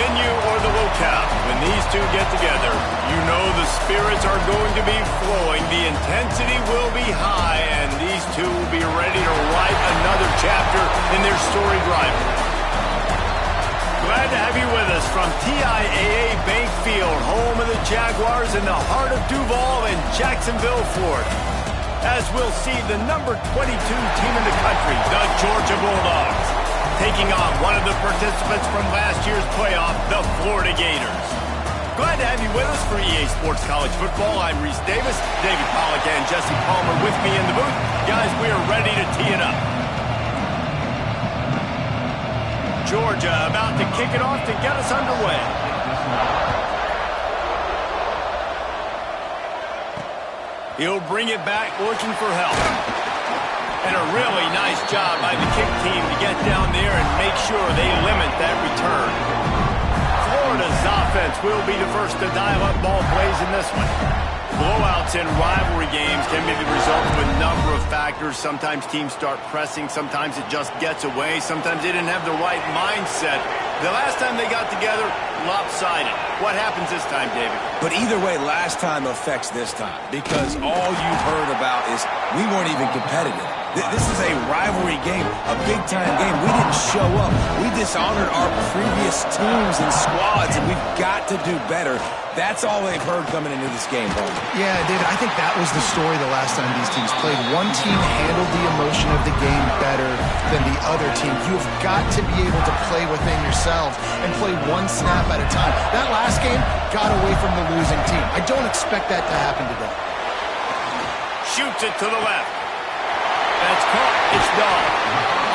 venue or the locale, when these two get together, you know the spirits are going to be flowing, the intensity will be high, and these two will be ready to write another chapter in their storied rivalry. Glad to have you with us from TIAA Bank Field, home of the Jaguars in the heart of Duval and Jacksonville, Florida. As we'll see the number 22 team in the country, the Georgia Bulldogs, taking on one of the participants from last year's playoff, the Florida Gators. Glad to have you with us for EA Sports College Football. I'm Reese Davis, David Pollack and Jesse Palmer with me in the booth. Guys, we are ready to tee it up. Georgia about to kick it off to get us underway. He'll bring it back looking for help. And a really nice job by the kick team to get down there and make sure they limit that return. Florida's offense will be the first to dial up ball plays in this one. Blowouts in rivalry games can be the result of a number of factors. Sometimes teams start pressing. Sometimes it just gets away. Sometimes they didn't have the right mindset. The last time they got together, lopsided. What happens this time, David? But either way, last time affects this time because all you've heard about is we weren't even competitive. This is a rivalry game, a big-time game. We didn't show up. We dishonored our previous teams and squads, and we've got to do better. That's all they've heard coming into this game, bro. Yeah, David, I think that was the story the last time these teams played. One team handled the emotion of the game better than the other team. You've got to be able to play within yourselves and play one snap at a time. That last game got away from the losing team. I don't expect that to happen today. Shoots it to the left. That's caught. It's done.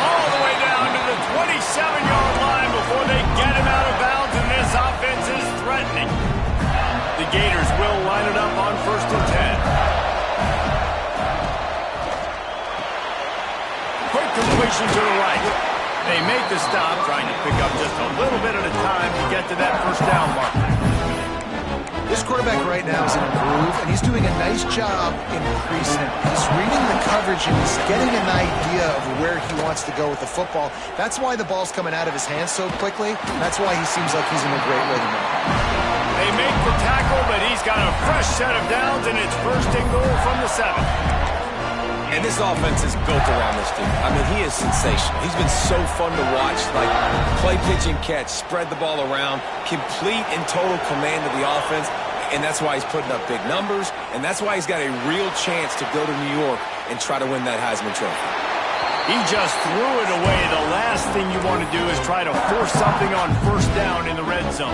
All the way down to the 27-yard line before they get him out of bounds, and this offense is threatening. The Gators will line it up on 1st and 10. Quick completion to the right. They make the stop, trying to pick up just a little bit at a time to get to that first down marker. This quarterback right now is in a groove, and he's doing a nice job increasing it. He's reading the coverage, and he's getting an idea of where he wants to go with the football. That's why the ball's coming out of his hands so quickly. That's why he seems like he's in a great rhythm now. They make the tackle, but he's got a fresh set of downs, and it's 1st and goal from the 7. And this offense is built around this team. I mean, he is sensational. He's been so fun to watch, like play, pitch, and catch, spread the ball around, complete and total command of the offense, and that's why he's putting up big numbers, and that's why he's got a real chance to go to New York and try to win that Heisman Trophy. He just threw it away. The last thing you want to do is try to force something on 1st down in the red zone.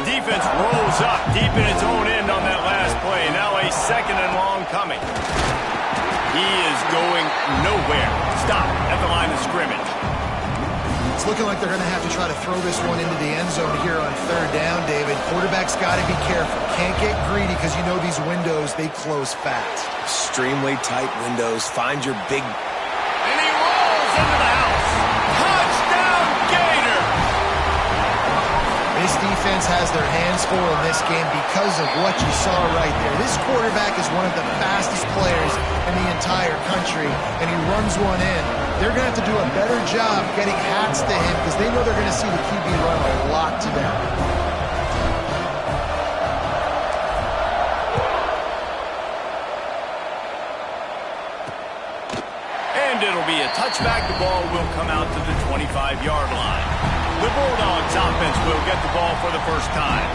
Defense rolls up deep in its own end on that last play. Now a 2nd and long coming. He is going nowhere. Stop at the line of scrimmage. It's looking like they're going to have to try to throw this one into the end zone here on 3rd down, David. Quarterback's got to be careful. Can't get greedy because you know these windows, they close fast. Extremely tight windows. Find your big... And he rolls into the house. Touchdown, Gator! This defense has their hands full in this game because of what you saw right there. This quarterback is one of the fastest players in the entire country, and he runs one in. They're going to have to do a better job getting hats to him because they know they're going to see the QB run a lot today. And it'll be a touchback. The ball will come out to the 25-yard line. The Bulldogs offense will get the ball for the first time.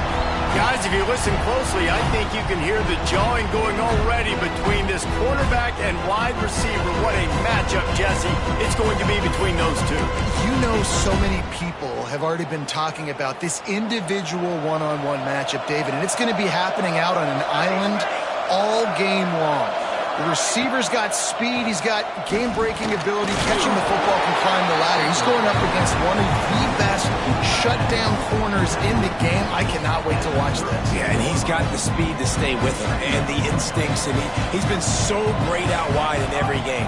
Guys, if you listen closely, I think you can hear the jawing going already between this quarterback and wide receiver. What a matchup, Jesse, it's going to be between those two. You know, so many people have already been talking about this individual one-on-one matchup, David, and it's going to be happening out on an island all game long. The receiver's got speed. He's got game-breaking ability. Catching the football, can climb the ladder. He's going up against one of the best shutdown corners in the game. I cannot wait to watch this. Yeah, and he's got the speed to stay with him and the instincts, and he's been so great out wide in every game.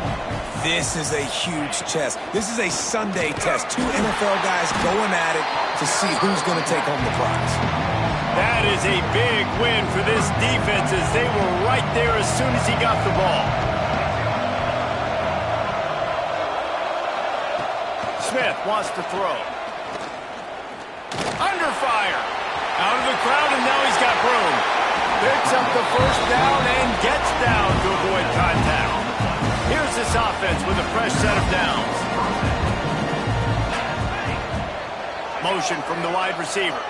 This is a huge test. This is a Sunday test. 2 NFL guys going at it to see who's going to take home the prize. That is a big win for this defense as they were right there as soon as he got the ball. Smith wants to throw. Under fire. Out of the crowd, and now he's got room. Picks up the first down and gets down to avoid contact. Here's this offense with a fresh set of downs. Motion from the wide receiver.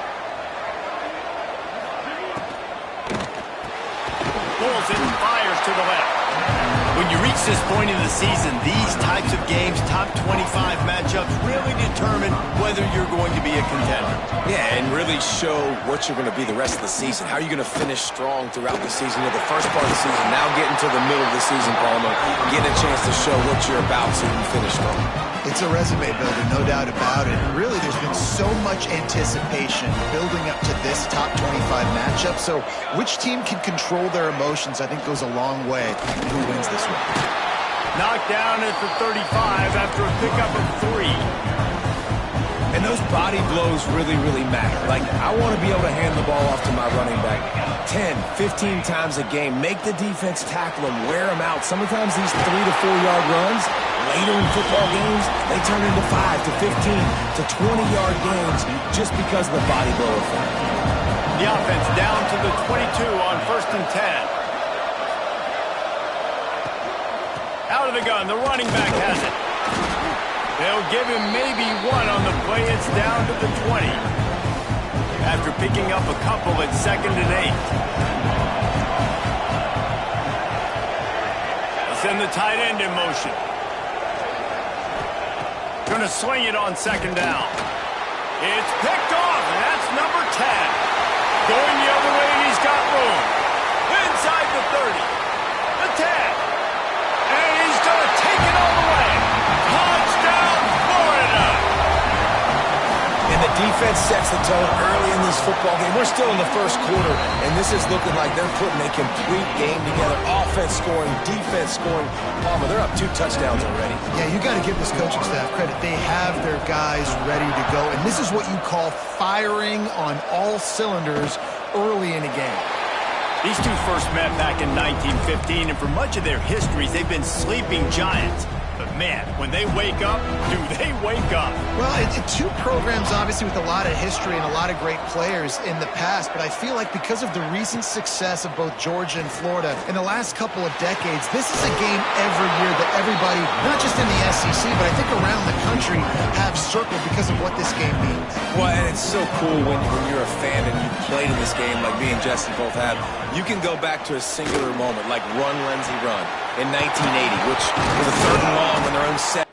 Pulls it and fires to the left. When you reach this point in the season, these types of games, top 25 matchups, really determine whether you're going to be a contender. Yeah, and really show what you're going to be the rest of the season. How are you going to finish strong throughout the season? You know, the first part of the season, now getting to the middle of the season, Palmer, getting a chance to show what you're about so you can finish strong. It's a resume builder, no doubt about it. And really, there's been so much anticipation building up to this top 25 matchup. So which team can control their emotions, I think, goes a long way in who wins this one. Knocked down at the 35 after a pickup of 3. And those body blows really, really matter. Like, I want to be able to hand the ball off to my running back 10, 15 times a game. Make the defense tackle them, wear them out. Sometimes these 3 to 4 yard runs, later in football games, they turn into 5 to 15 to 20-yard games just because of the body blow effect. The offense down to the 22 on 1st and 10. Out of the gun, the running back has it. They'll give him maybe 1 on the play. It's down to the 20. After picking up a couple at 2nd and 8. Let's send the tight end in motion. Going to swing it on 2nd down. It's picked off, and that's number 10. Going the other way, and he's got room. Inside the 30. The 10. And he's going to take it all the way. Touchdown, Florida! And the defense sets the tone early in this football game. We're still in the first quarter, and this is looking like they're putting a complete game together. Offense scoring, defense scoring. Palmer, they're up 2 touchdowns already. Yeah, you got to give this coaching staff credit. They have their guys ready to go, and this is what you call firing on all cylinders early in a game. These two first met back in 1915, and for much of their histories, they've been sleeping giants. But man, when they wake up, do they wake up? Well, it's 2 programs, obviously, with a lot of history and a lot of great players in the past, but I feel like because of the recent success of both Georgia and Florida in the last couple of decades, this is a game every year that everybody, not just in the SEC, but I think around the country, have circled because of what this game means. Well, and it's so cool when you're a fan and you played in this game like me and Jesse both have. You can go back to a singular moment like Run, Lindsey, Run in 1980, which was a 3rd and long on their own set.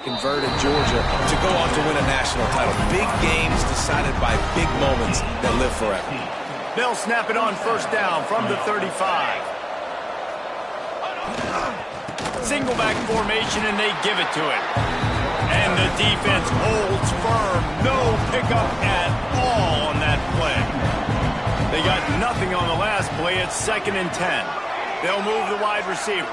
Converted Georgia to go on to win a national title. Big games decided by big moments that live forever. They'll snap it on 1st down from the 35. Single back formation, and they give it to him. And the defense holds firm. No pickup at all on that play. They got nothing on the last play. It's 2nd and 10. They'll move the wide receiver.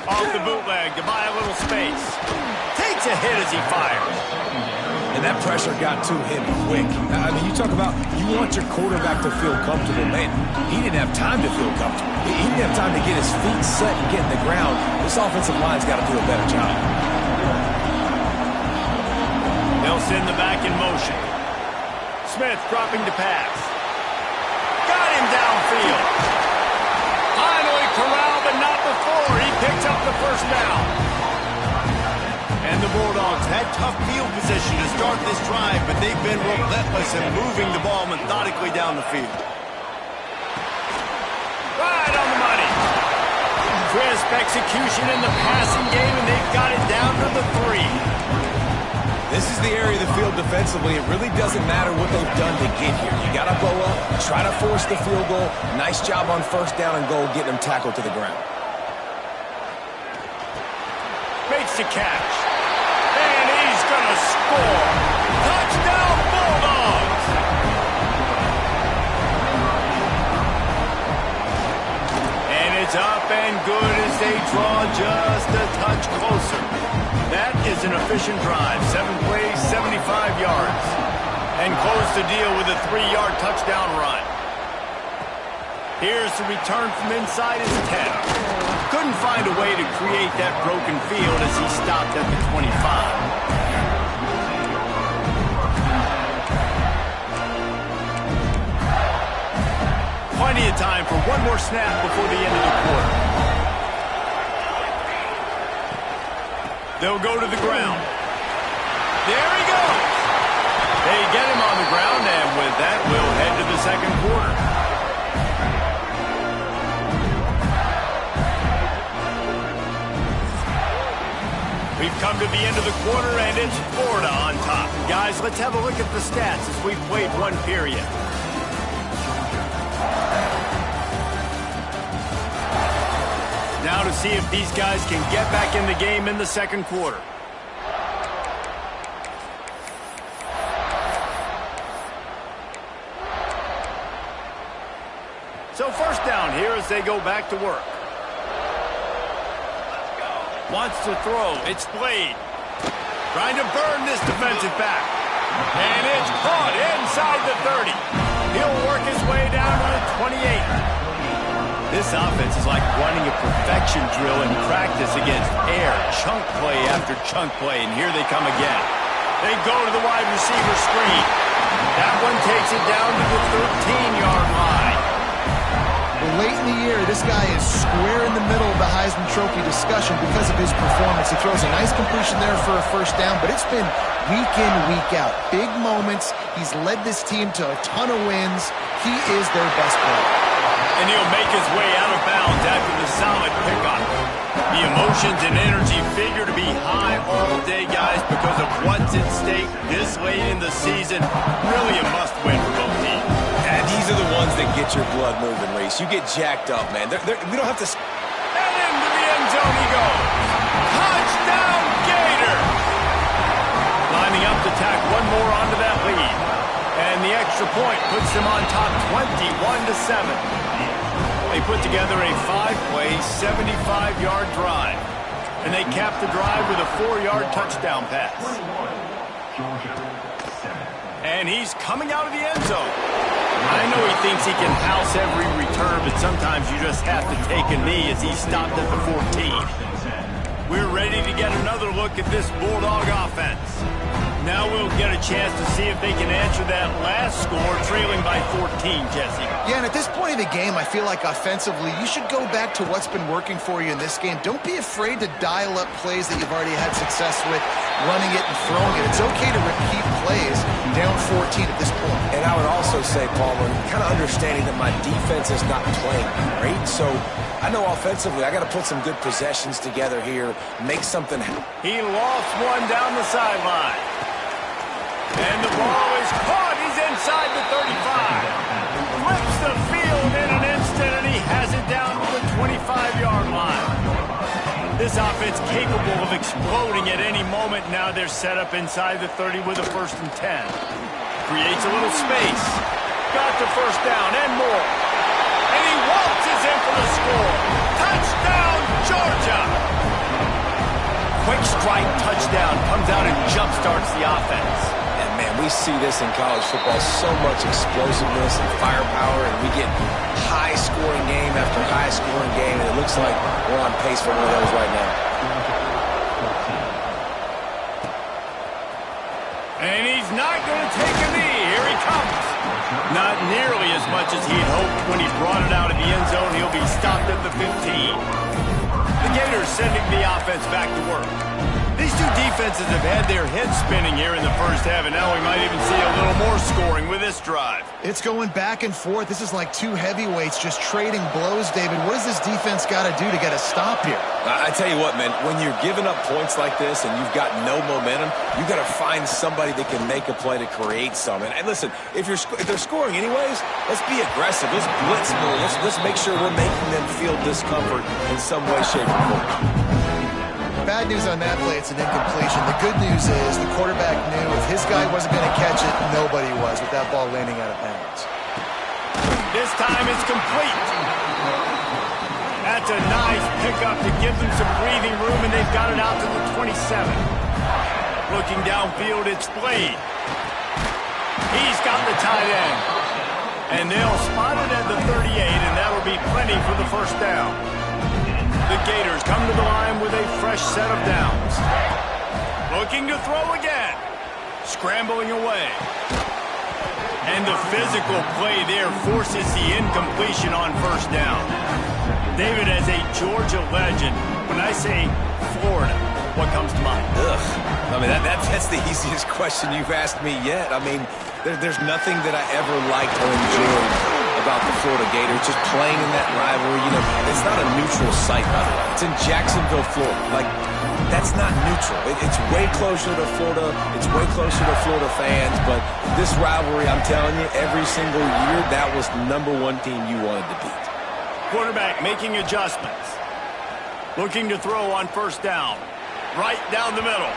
Off the bootleg to buy a little space. Takes a hit as he fires. And that pressure got to him quick. I mean, you talk about you want your quarterback to feel comfortable. Man, he didn't have time to feel comfortable. He didn't have time to get his feet set and get in the ground. This offensive line's got to do a better job. They'll send the back in motion. Smith dropping to pass. Got him downfield. Finally corralled, but not before. He picks up the 1st down. And the Bulldogs had tough field position to start this drive, but they've been relentless in moving the ball methodically down the field. Right on the money. Crisp execution in the passing game, and they've got it down to the 3. This is the area of the field defensively. It really doesn't matter what they've done to get here. You got to go up, try to force the field goal. Nice job on first down and goal, getting them tackled to the ground. Makes the catch. And he's going to score. Touchdown, Bulldogs! And it's up and good as they draw just a touch closer. That is an efficient drive. 7 plays, 75 yards. And close the deal with a 3-yard touchdown run. Here's the return from inside his 10. Couldn't find a way to create that broken field as he stopped at the 25. Plenty of time for one more snap before the end of the quarter. They'll go to the ground. There he goes. They get him on the ground, and with that, we'll head to the second quarter. We've come to the end of the quarter, and it's Florida on top. Guys, let's have a look at the stats as we've played one period. Now to see if these guys can get back in the game in the second quarter. So first down here as they go back to work. Wants to throw. It's Blade. Trying to burn this defensive back. And it's caught inside the 30. He'll work his way down to the 28. This offense is like running a perfection drill in practice against air. Chunk play after chunk play, and here they come again. They go to the wide receiver screen. That one takes it down to the 13-yard line. Well, late in the year, this guy is square in the middle of the Heisman Trophy discussion because of his performance. He throws a nice completion there for a first down, but it's been week in, week out. Big moments. He's led this team to a ton of wins. He is their best player. And he'll make his way out of bounds after the solid pickup. The emotions and energy figure to be high all day, guys, because of what's at stake this late in the season. Really a must-win for both teams. And these are the ones that get your blood moving, Reese. You get jacked up, man. We don't have to... And into the end zone he goes. Touchdown, Gator! Lining up to tack one more onto that lead. And the extra point puts them on top 21-7. They put together a 5-play, 75-yard drive. And they cap the drive with a 4-yard touchdown pass. And he's coming out of the end zone. I know he thinks he can house every return, but sometimes you just have to take a knee as he stopped at the 14. We're ready to get another look at this Bulldog offense. Now we'll get a chance to see if they can answer that last score, trailing by 14, Jesse. Yeah, and at this point of the game, I feel like offensively, you should go back to what's been working for you in this game. Don't be afraid to dial up plays that you've already had success with, running it and throwing it. It's okay to repeat plays down 14 at this point. And I would also say, Palmer, kind of understanding that my defense is not playing great, so I know offensively I got to put some good possessions together here, make something happen. He lost one down the sideline. And the ball is caught. He's inside the 35. Flips the field in an instant, and he has it down to the 25-yard line. This offense capable of exploding at any moment. Now they're set up inside the 30 with a 1st and 10. Creates a little space. Got the first down and more. And he waltzes in for the score. Touchdown, Georgia! Quick strike touchdown. Comes out and jump-starts the offense. Man, we see this in college football, so much explosiveness and firepower, and we get high-scoring game after high-scoring game, and it looks like we're on pace for one of those right now. And he's not going to take a knee. Here he comes. Not nearly as much as he'd hoped when he brought it out of the end zone. He'll be stopped at the 15. The Gators sending the offense back to work. These two defenses have had their heads spinning here in the first half, and now we might even see a little more scoring with this drive. It's going back and forth. This is like two heavyweights just trading blows, David. What does this defense got to do to get a stop here? I tell you what, man, when you're giving up points like this and you've got no momentum, you got to find somebody that can make a play to create some. And listen, if they're scoring anyways, let's be aggressive. Let's blitz more. Let's make sure we're making them feel discomfort in some way, shape, or form. Bad news on that play, it's an incompletion. The good news is the quarterback knew if his guy wasn't going to catch it, nobody was with that ball landing out of bounds. This time it's complete. That's a nice pickup to give them some breathing room, and they've got it out to the 27. Looking downfield, it's Blade. He's got the tight end. And they'll spot it at the 38, and that'll be plenty for the first down. The Gators come to the line with a fresh set of downs. Looking to throw again. Scrambling away. And the physical play there forces the incompletion on first down. David, as a Georgia legend, when I say Florida, what comes to mind? Ugh. I mean, that's the easiest question you've asked me yet. I mean, there's nothing that I ever liked or enjoyed about the Florida Gators, just playing in that rivalry. You know, it's not a neutral site, by the way. It's in Jacksonville, Florida. Like, that's not neutral. It's way closer to Florida. It's way closer to Florida fans. But this rivalry, I'm telling you, every single year, that was the #1 team you wanted to beat. Quarterback making adjustments. Looking to throw on first down. Right down the middle.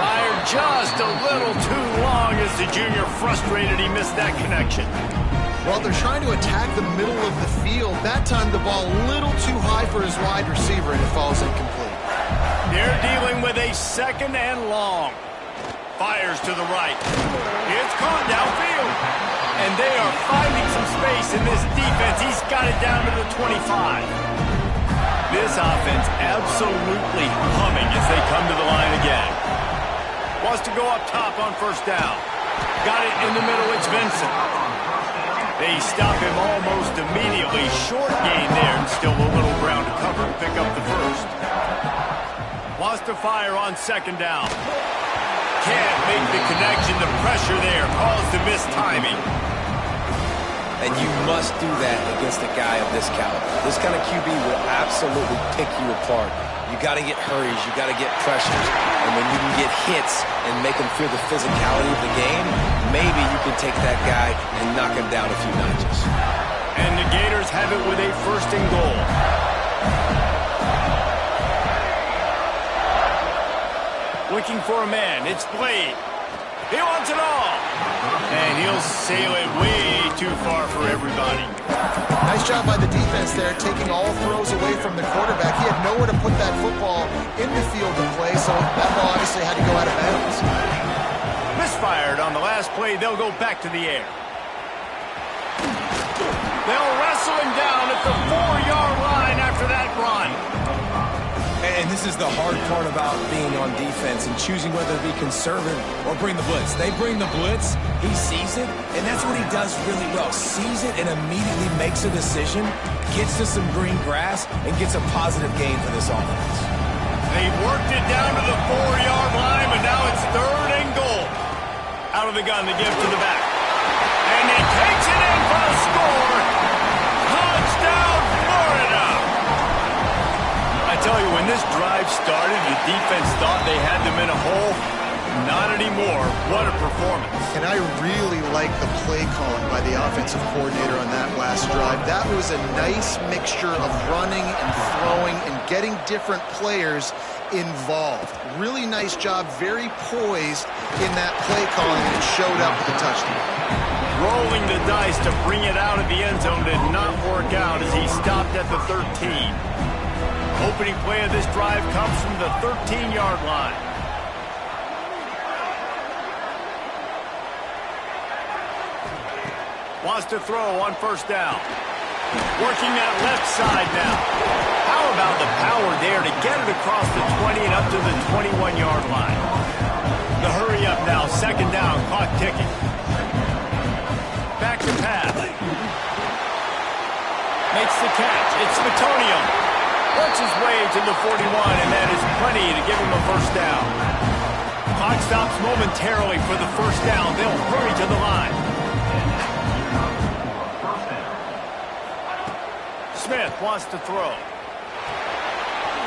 Fired just a little too long as the junior frustrated he missed that connection. Well, they're trying to attack the middle of the field. That time the ball a little too high for his wide receiver, and it falls incomplete. They're dealing with a second and long. Fires to the right. It's caught downfield. And they are finding some space in this defense. He's got it down to the 25. This offense absolutely humming as they come to the line again. Wants to go up top on first down. Got it in the middle. It's Vincent. They stop him almost immediately. Short gain there, and still a little ground to cover and pick up the first. Wants to fire on second down. Can't make the connection. The pressure there caused the mistiming. And you must do that against a guy of this caliber. This kind of QB will absolutely pick you apart. You got to get hurries. You got to get pressures. And when you can get hits and make him feel the physicality of the game, maybe you can take that guy and knock him down a few notches. And the Gators have it with a first and goal. Looking for a man. It's Blade. He wants it all. And he'll sail it way too far for everybody. Nice job by the defense there, taking all throws away from the quarterback. He had nowhere to put that football in the field to play, so that ball obviously had to go out of bounds. Misfired on the last play. They'll go back to the air. They'll wrestle him down at the 4-yard line after that run. And this is the hard part about being on defense and choosing whether to be conservative or bring the blitz. They bring the blitz, he sees it, and that's what he does really well. Sees it and immediately makes a decision, gets to some green grass, and gets a positive gain for this offense. They've worked it down to the 4-yard line, but now it's third and goal. Out of the gun to give to the back. And he takes it in for a score. Touchdown, Florida! I tell you, when this drive started, the defense thought they had them in a hole. Not anymore. What a performance. And I really like the play calling by the offensive coordinator on that last drive. That was a nice mixture of running and throwing and getting different players involved. Really nice job, very poised in that play calling, and it showed up with a touchdown. Rolling the dice to bring it out of the end zone did not work out as he stopped at the 13. Opening play of this drive comes from the 13-yard line. Wants to throw on first down. Working that left side now. How about the power there to get it across the 20 and up to the 21-yard line? The hurry up now, second down, clock ticking. Back to pass. Makes the catch. It's Smitonio. Works his way to the 41, and that is plenty to give him a first down. Clock stops momentarily for the first down. They'll hurry to the line. Smith wants to throw.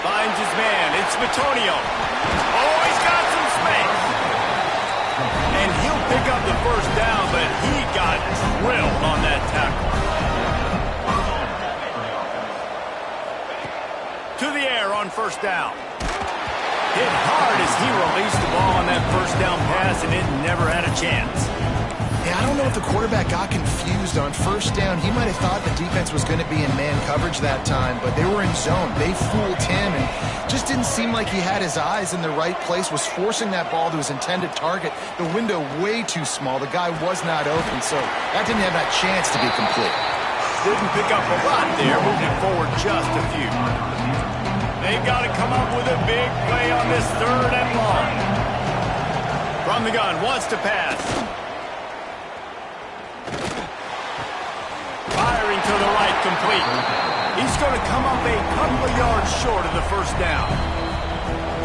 Finds his man. It's Bitonio. Oh, he's got some space. And he'll pick up the first down, but he got drilled on that tackle. To the air on first down. Hit hard as he released the ball on that first down pass, and it never had a chance. Yeah, I don't know if the quarterback got confused on first down. He might have thought the defense was going to be in man coverage that time, but they were in zone. They fooled him and just didn't seem like he had his eyes in the right place, was forcing that ball to his intended target. The window way too small. The guy was not open, so that didn't have that chance to be complete. Didn't pick up a lot there, moving forward just a few. They've got to come up with a big play on this third and long. From the gun, wants to pass. Firing to the right, complete. He's going to come up a couple of yards short of the first down.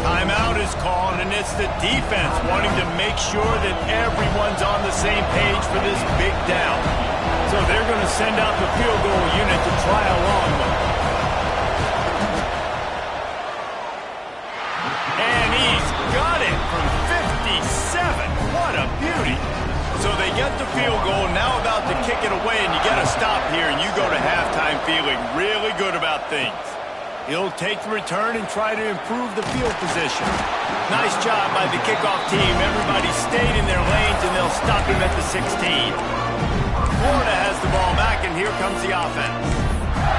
Timeout is called, and it's the defense wanting to make sure that everyone's on the same page for this big down. So they're going to send out the field goal unit to try a long one. And he's got it from 57. What a beauty. So they get the field goal, now about to kick it away, and you get a stop here, and you go to halftime feeling really good about things. He'll take the return and try to improve the field position. Nice job by the kickoff team. Everybody stayed in their lanes, and they'll stop him at the 16. Florida has the ball back, and here comes the offense.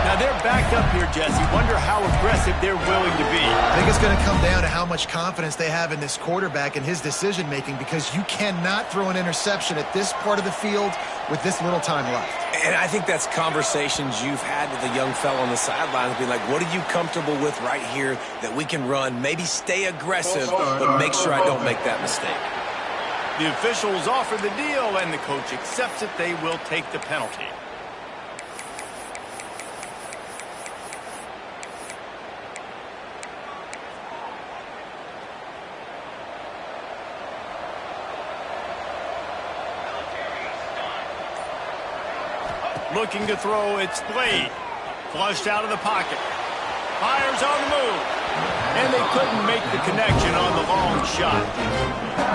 Now they're backed up here, Jesse. Wonder how aggressive they're willing to be. I think it's going to come down to how much confidence they have in this quarterback and his decision-making, because you cannot throw an interception at this part of the field with this little time left. And I think that's conversations you've had with a young fellow on the sidelines, being like, what are you comfortable with right here that we can run? Maybe stay aggressive, but make sure I don't make that mistake. The officials offer the deal, and the coach accepts it. They will take the penalty. Looking to throw, it's Blade. Flushed out of the pocket. Fires on the move. And they couldn't make the connection on the long shot.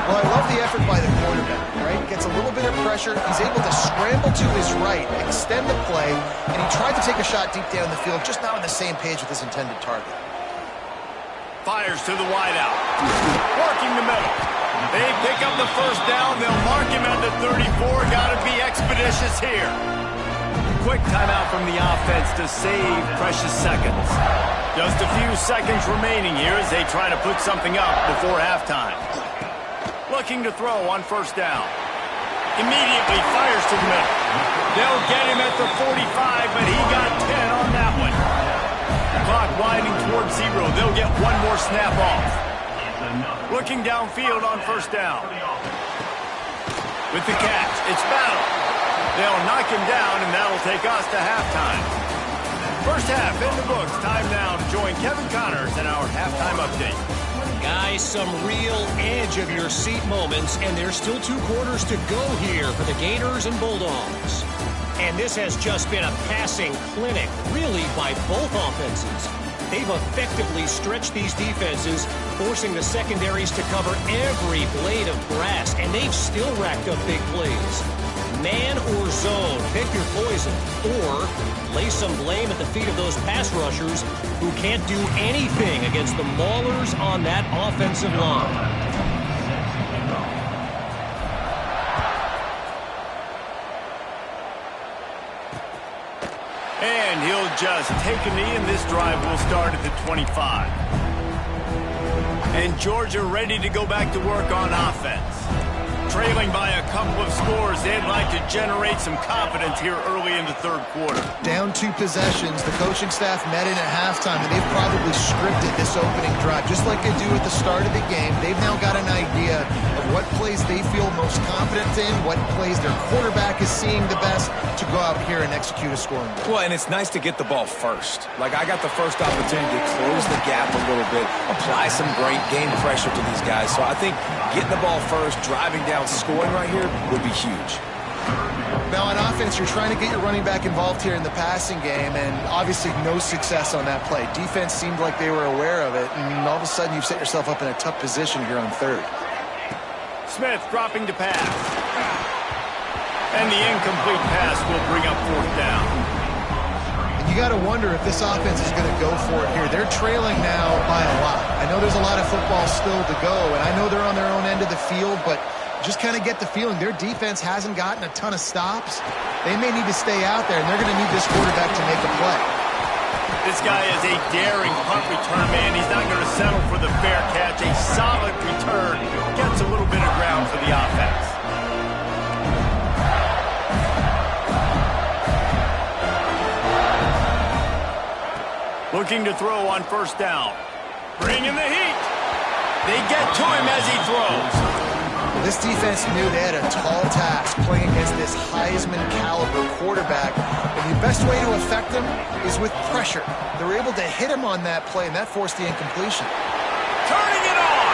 Well, I love the effort by the quarterback, right? Gets a little bit of pressure. He's able to scramble to his right, extend the play, and he tried to take a shot deep down the field, just not on the same page with his intended target. Fires to the wideout. Working the middle. They pick up the first down. They'll mark him at the 34. Got to be expeditious here. Quick timeout from the offense to save precious seconds. Just a few seconds remaining here as they try to put something up before halftime. Looking to throw on first down. Immediately fires to the middle. They'll get him at the 45, but he got 10 on that one. Clock winding towards 0. They'll get one more snap off. Looking downfield on first down. With the catch, it's Battle. They'll knock him down, and that'll take us to halftime. First half in the books. Time now to join Kevin Connors in our halftime update. Guys, some real edge-of-your-seat moments, and there's still 2 quarters to go here for the Gators and Bulldogs. And this has just been a passing clinic, really, by both offenses. They've effectively stretched these defenses, forcing the secondaries to cover every blade of grass, and they've still racked up big plays. Man or zone, pick your poison, or lay some blame at the feet of those pass rushers who can't do anything against the maulers on that offensive line. And he'll just take a knee, and this drive will start at the 25. And Georgia ready to go back to work on offense. Trailing by a couple of scores, they'd like to generate some confidence here early in the third quarter. Down 2 possessions, the coaching staff met in at halftime, and they've probably scripted this opening drive. Just like they do at the start of the game, they've now got an idea of what plays they feel most confident in, what plays their quarterback is seeing the best to go out here and execute a scoring goal. Well, and it's nice to get the ball first. Like, I got the first opportunity to close the gap a little bit, apply some great game pressure to these guys. So I think getting the ball first, driving down, scoring right here would be huge. Now on offense, you're trying to get your running back involved here in the passing game, and obviously no success on that play. Defense seemed like they were aware of it, and all of a sudden you've set yourself up in a tough position here on third. Smith dropping to pass. And the incomplete pass will bring up fourth down. And you got to wonder if this offense is going to go for it here. They're trailing now by a lot. I know there's a lot of football still to go, and I know they're on their own end of the field, but just kind of get the feeling their defense hasn't gotten a ton of stops. They may need to stay out there, and they're going to need this quarterback to make a play. This guy is a daring punt return man. He's not going to settle for the fair catch. A solid return gets a little bit of ground for the offense. Looking to throw on first down. Bringing the heat. They get to him as he throws. Well, this defense knew they had a tall task playing against this Heisman-caliber quarterback, and the best way to affect him is with pressure. They were able to hit him on that play, and that forced the incompletion. Turning it on.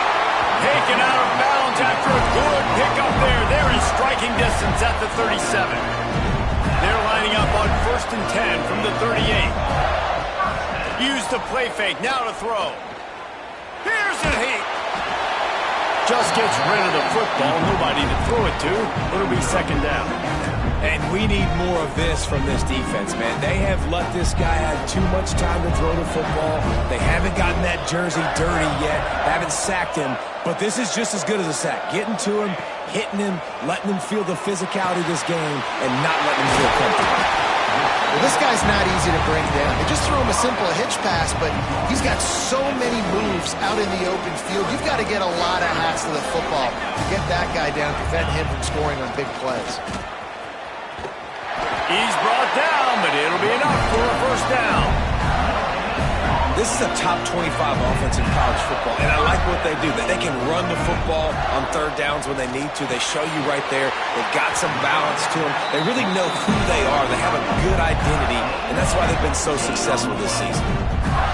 Taken out of bounds after a good pickup there. They're in striking distance at the 37. They're lining up on 1st and 10 from the 38. Use the play fake. Now to throw. Here's the heat. Just gets rid of the football. Nobody to throw it to. It'll be second down. And we need more of this from this defense, man. They have let this guy have too much time to throw the football. They haven't gotten that jersey dirty yet. Haven't sacked him. But this is just as good as a sack. Getting to him, hitting him, letting him feel the physicality of this game, and not letting him feel comfortable. Well, this guy's not easy to bring down. They just throw him a simple hitch pass, but he's got so many moves out in the open field. You've got to get a lot of hats to the football to get that guy down, prevent him from scoring on big plays. He's brought down, but it'll be enough for a first down. This is a top 25 offense in college football, and I like what they do. They can run the football on third downs when they need to. They show you right there. They've got some balance to them. They really know who they are. They have a good identity, and that's why they've been so successful this season.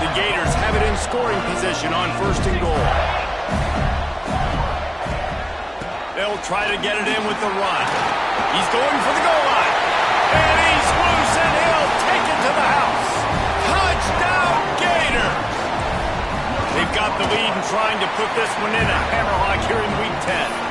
The Gators have it in scoring position on 1st and goal. They'll try to get it in with the run. He's going for the goal line. And he's loose, and he'll take it to the house. Touchdown, Gator! They've got the lead and trying to put this one in a hammerlock here in Week 10.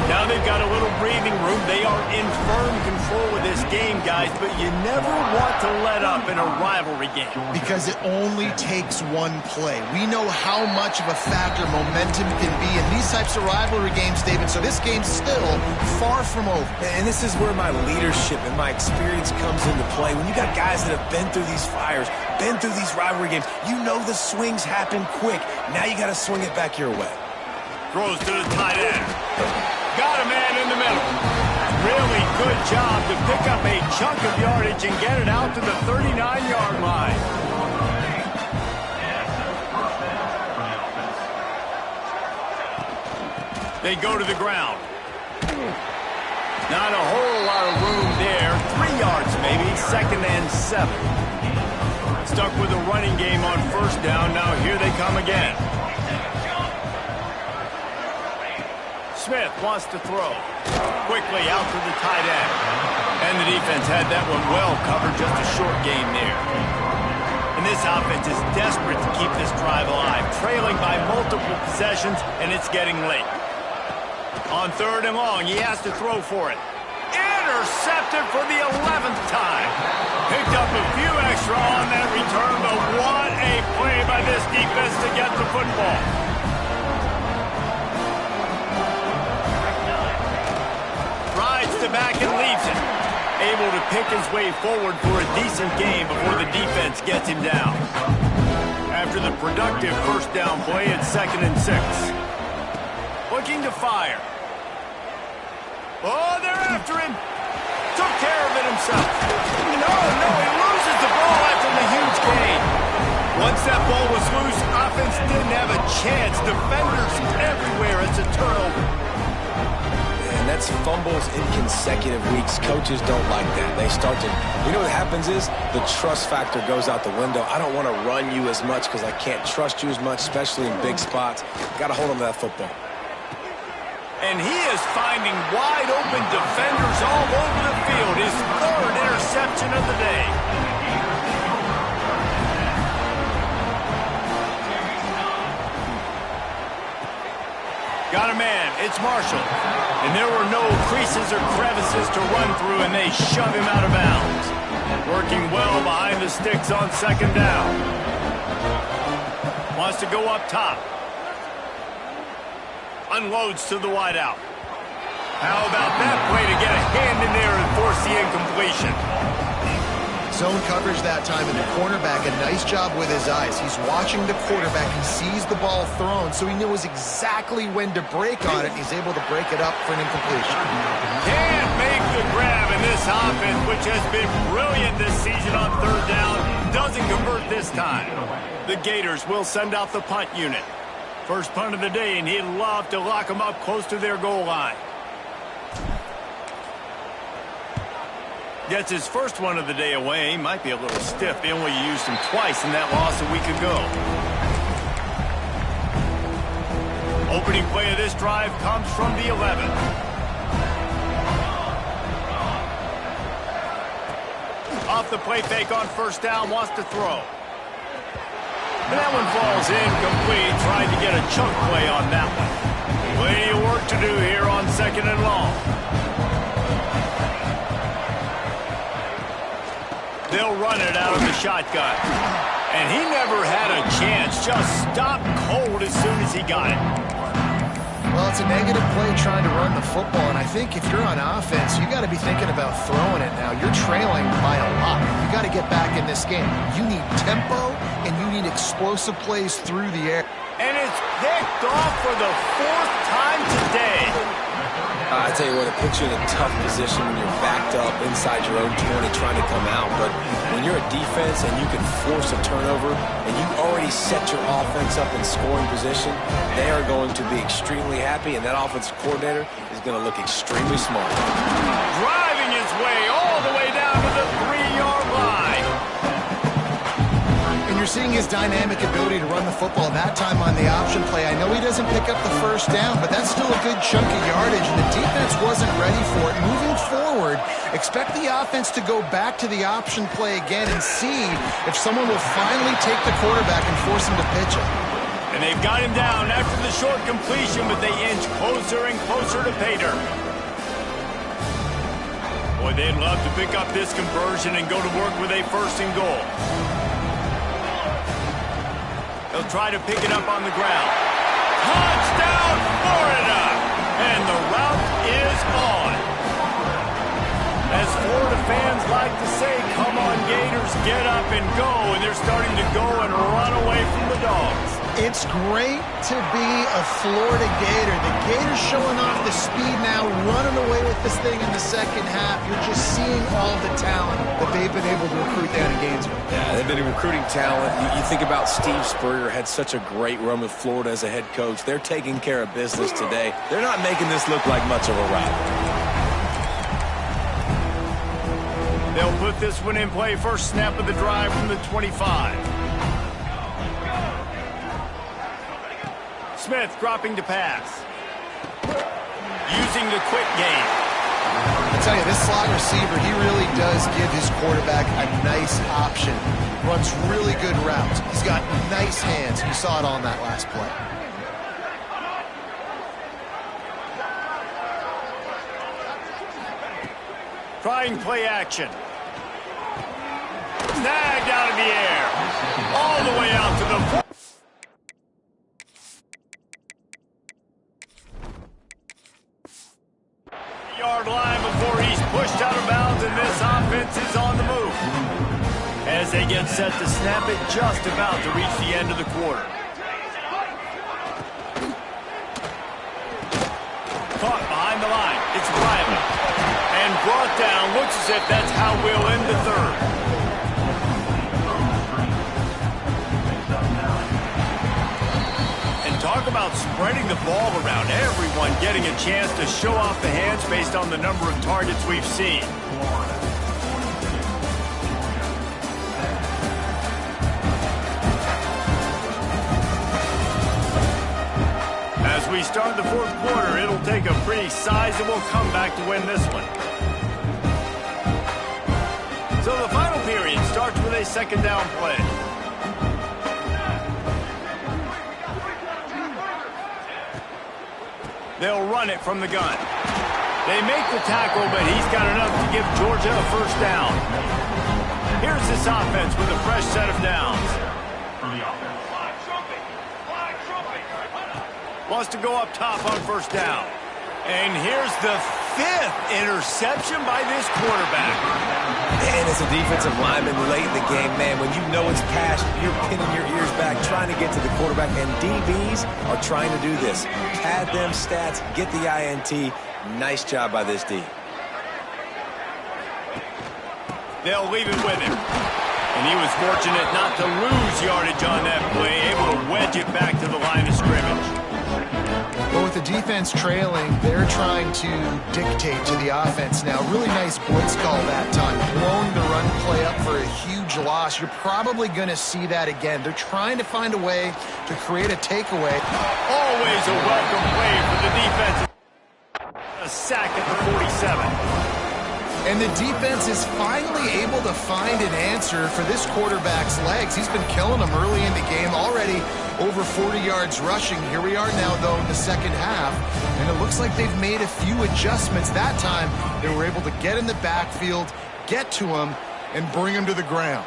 Now they've got a little breathing room. They are in firm control of this game, guys, but you never want to let up in a rivalry game. Because it only takes one play. We know how much of a factor momentum can be in these types of rivalry games, David, so this game's still far from over. And this is where my leadership and my experience comes into play. When you got guys that have been through these fires, been through these rivalry games, you know the swings happen quick. Now you got to swing it back your way. Throws to the tight end. Got a man in the middle. Really good job to pick up a chunk of yardage and get it out to the 39-yard line. They go to the ground. Not a whole lot of room there. 3 yards maybe. 2nd and 7. Stuck with a running game on first down. Now here they come again. Smith wants to throw. Quickly out to the tight end. And the defense had that one well covered. Just a short game there. And this offense is desperate to keep this drive alive. Trailing by multiple possessions, and it's getting late. On 3rd and long, he has to throw for it. Intercepted for the 11th time. Picked up a few extra on that return, but what a play by this defense to get the football. Rides to back and leaves it. Able to pick his way forward for a decent game before the defense gets him down. After the productive first down play, it's 2nd and 6. Looking to fire. Oh, they're after him. Took care of it himself. No, he loses the ball after the huge gain. Once that ball was loose, offense didn't have a chance. Defenders everywhere. It's a turnover. And that's fumbles in consecutive weeks. Coaches don't like that. They start to, you know what happens is the trust factor goes out the window. I don't want to run you as much because I can't trust you as much, especially in big spots. Got to hold on to that football. And he is finding wide open defenders all over the field. His third interception of the day. Got a man. It's Marshall. And there were no creases or crevices to run through, and they shove him out of bounds. Working well behind the sticks on second down. Wants to go up top. Unloads to the wideout. How about that play to get a hand in there and force the incompletion? Zone coverage that time, and the cornerback, a nice job with his eyes. He's watching the quarterback. He sees the ball thrown, so he knows exactly when to break on it. He's able to break it up for an incompletion. Can't make the grab in this offense, which has been brilliant this season on third down. Doesn't convert this time. The Gators will send out the punt unit. First punt of the day, and he'd love to lock them up close to their goal line. Gets his first one of the day away. Might be a little stiff. They only used him twice in that loss a week ago. Opening play of this drive comes from the 11. Off the play fake on first down, wants to throw. And that one falls incomplete. Trying to get a chunk play on that one. Plenty of work to do here on second and long. They'll run it out of the shotgun. And he never had a chance. Just stopped cold as soon as he got it. Well, it's a negative play trying to run the football, and I think if you're on offense, you got to be thinking about throwing it now. You're trailing by a lot. You got to get back in this game. You need tempo, and you need explosive plays through the air. And it's picked off for the fourth time today. I tell you what, it puts you in a tough position when you're backed up inside your own 20 trying to come out. But when you're a defense and you can force a turnover and you already set your offense up in scoring position, they are going to be extremely happy, and that offensive coordinator is going to look extremely smart. Driving his way all the way down to the 3-yard line. And you're seeing his dynamic ability to run the football that time on the option play. I know he doesn't pick up the first down, but that's still a good chunk of yardage, and the defense wasn't ready for it. Moving forward, expect the offense to go back to the option play again and see if someone will finally take the quarterback and force him to pitch it. And they've got him down after the short completion, but they inch closer and closer to pay dirt. Boy, they'd love to pick up this conversion and go to work with a first and goal. They'll try to pick it up on the ground. Touchdown, Florida! And the route is on. As Florida fans like to say, come on, Gators, get up and go. And they're starting to go and run away from the Dogs. It's great to be a Florida Gator. The Gators showing off the speed now, running away with this thing in the second half. You're just seeing all the talent that they've been able to recruit down in Gainesville. Yeah, they've been recruiting talent. You think about Steve Spurrier, had such a great run with Florida as a head coach. They're taking care of business today. They're not making this look like much of a rivalry. They'll put this one in play. First snap of the drive from the 25. Smith dropping to pass. Using the quick game. I tell you, this slot receiver, he really does give his quarterback a nice option. Runs really good routes. He's got nice hands. You saw it on that last play. Trying play action. Snagged out of the air. All the way out to the 4-yard line before he's pushed out of bounds, and this offense is on the move. As they get set to snap it, just about to reach the end of the quarter. Caught behind the line. It's Riley. brought down. Looks as if that's how we'll end the third. And talk about spreading the ball around. Everyone getting a chance to show off the hands based on the number of targets we've seen. As we start the fourth quarter, it'll take a pretty sizable comeback to win this one. So the final period starts with a second down play. They'll run it from the gun. They make the tackle, but he's got enough to give Georgia a first down. Here's this offense with a fresh set of downs. Wants to go up top on first down. And here's the 5th interception by this quarterback. And as a defensive lineman late in the game, man, when you know it's past, you're pinning your ears back, trying to get to the quarterback. And DBs are trying to do this. Pad them stats, get the INT. Nice job by this D. They'll leave it with him. And he was fortunate not to lose yardage on that play, able to wedge it back to the line of scrimmage. Well, with the defense trailing, they're trying to dictate to the offense now. Really nice blitz call that time. Blowing the run play up for a huge loss. You're probably going to see that again. They're trying to find a way to create a takeaway. Always a welcome play for the defense. A sack at the 47. And the defense is finally able to find an answer for this quarterback's legs. He's been killing them early in the game, already over 40 yards rushing. Here we are now, though, in the second half, and it looks like they've made a few adjustments. That time, they were able to get in the backfield, get to him, and bring him to the ground.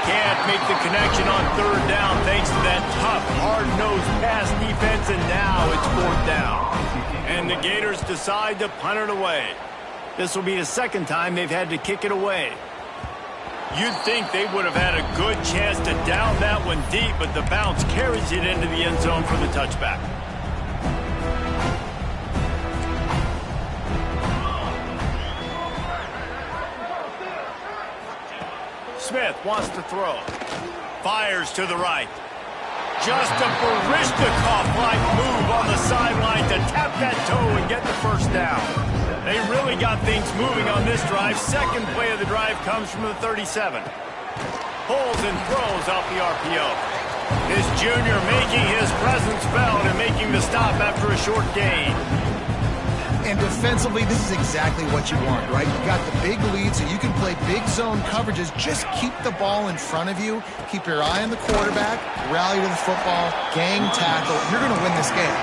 Can't make the connection on third down thanks to that tough, hard-nosed pass defense, and now it's fourth down. And the Gators decide to punt it away. This will be the second time they've had to kick it away. You'd think they would have had a good chance to down that one deep, but the bounce carries it into the end zone for the touchback. Smith wants to throw. Fires to the right. Just a Barishnikov-like move on the sideline to tap that toe and get the first down. They really got things moving on this drive. Second play of the drive comes from the 37. Pulls and throws off the RPO. This junior making his presence felt and making the stop after a short gain. And defensively, this is exactly what you want, right? You got the big lead, so you can play big zone coverages. Just keep the ball in front of you. Keep your eye on the quarterback. Rally to the football. Gang tackle. You're going to win this game.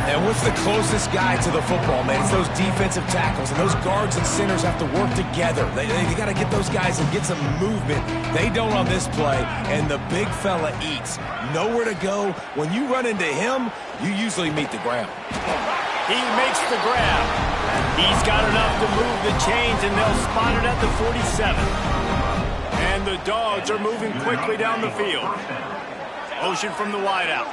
And what's the closest guy to the football, man? It's those defensive tackles, and those guards and centers have to work together. They got to get those guys and get some movement. They don't on this play, and the big fella eats. Nowhere to go. When you run into him, you usually meet the ground. He makes the grab. He's got enough to move the chains, and they'll spot it at the 47. And the Dogs are moving quickly down the field. Motion from the wideout.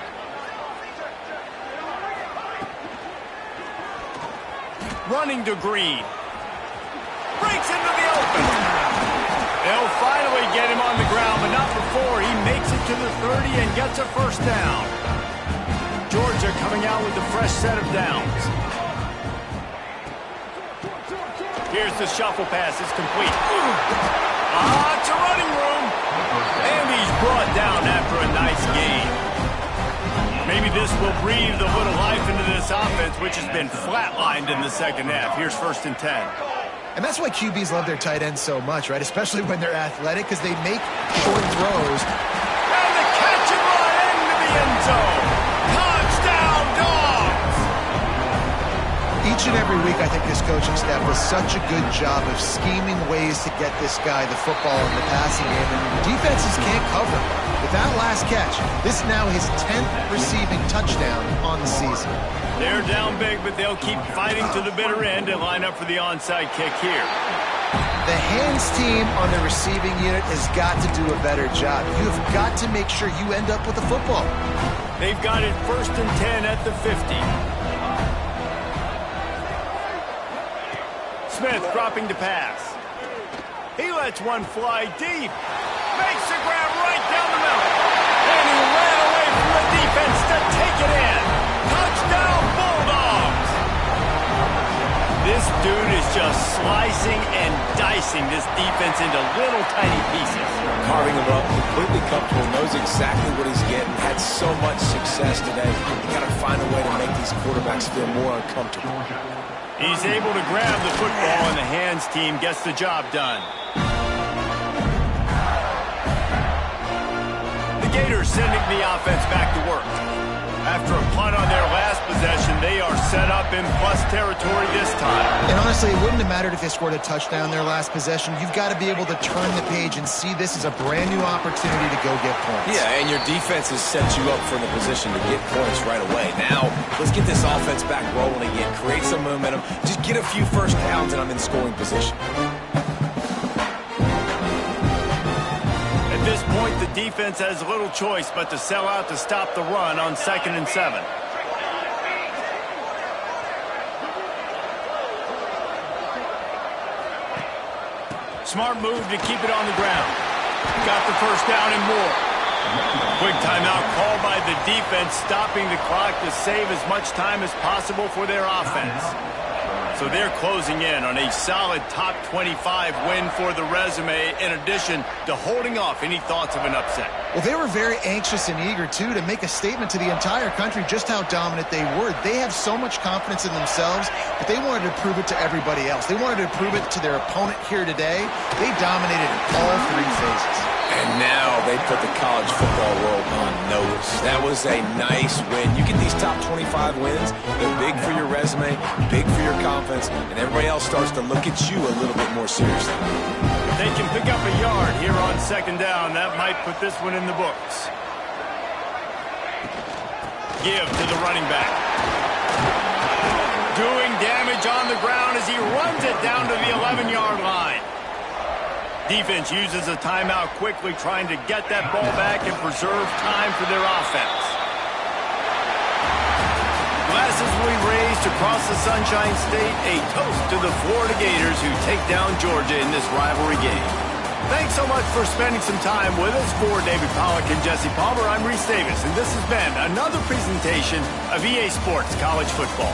Running to Green. Breaks into the open. They'll finally get him on the ground, but not before he makes it to the 30 and gets a first down. Georgia coming out with a fresh set of downs. Here's the shuffle pass. It's complete. It's a running room. And he's brought down after a nice gain. Maybe this will breathe a little life into this offense, which has been flatlined in the second half. Here's 1st and 10. And that's why QBs love their tight ends so much, right? Especially when they're athletic, because they make short throws. And the catch and run into the end zone. Touchdown, Dogs! Each and every week, I think this coaching staff does such a good job of scheming ways to get this guy the football in the passing game. And defenses can't cover. With that last catch, this is now his 10th receiving touchdown on the season. They're down big, but they'll keep fighting to the bitter end and line up for the onside kick here. The hands team on the receiving unit has got to do a better job. You have got to make sure you end up with the football. They've got it 1st and 10 at the 50. Smith dropping to pass. He lets one fly deep. Makes the grab right down the middle. And he ran away from the defense to take it in. Touchdown, Bulldogs! This dude is just slicing and dicing this defense into little tiny pieces. Carving him up, completely comfortable, knows exactly what he's getting, had so much success today. You got to find a way to make these quarterbacks feel more uncomfortable. He's able to grab the football, and the hands team gets the job done. The Gators sending the offense back to work. After a punt on their last possession, they are set up in plus territory this time. And honestly, it wouldn't have mattered if they scored a touchdown their last possession. You've got to be able to turn the page and see this as a brand new opportunity to go get points. Yeah, and your defense has set you up for the position to get points right away. Now, let's get this offense back rolling again. Create some momentum. Just get a few first downs, and I'm in scoring position. At this point, the defense has little choice but to sell out to stop the run on 2nd and 7. Smart move to keep it on the ground. Got the first down and more. Quick timeout called by the defense, stopping the clock to save as much time as possible for their offense. So they're closing in on a solid top 25 win for the resume, in addition to holding off any thoughts of an upset. Well, they were very anxious and eager, too, to make a statement to the entire country just how dominant they were. They have so much confidence in themselves, but they wanted to prove it to everybody else. They wanted to prove it to their opponent here today. They dominated in all three phases. And now they put the college football world on notice. That was a nice win. You get these top 25 wins, they're big for your resume, big for your confidence, and everybody else starts to look at you a little bit more seriously. If they can pick up a yard here on 2nd down, that might put this one in the books. Give to the running back. Doing damage on the ground as he runs it down to the 11-yard line. Defense uses a timeout quickly, trying to get that ball back and preserve time for their offense. Glasses will be raised across the Sunshine State, a toast to the Florida Gators who take down Georgia in this rivalry game. Thanks so much for spending some time with us. For David Pollack and Jesse Palmer, I'm Reese Davis, and this has been another presentation of EA Sports College Football.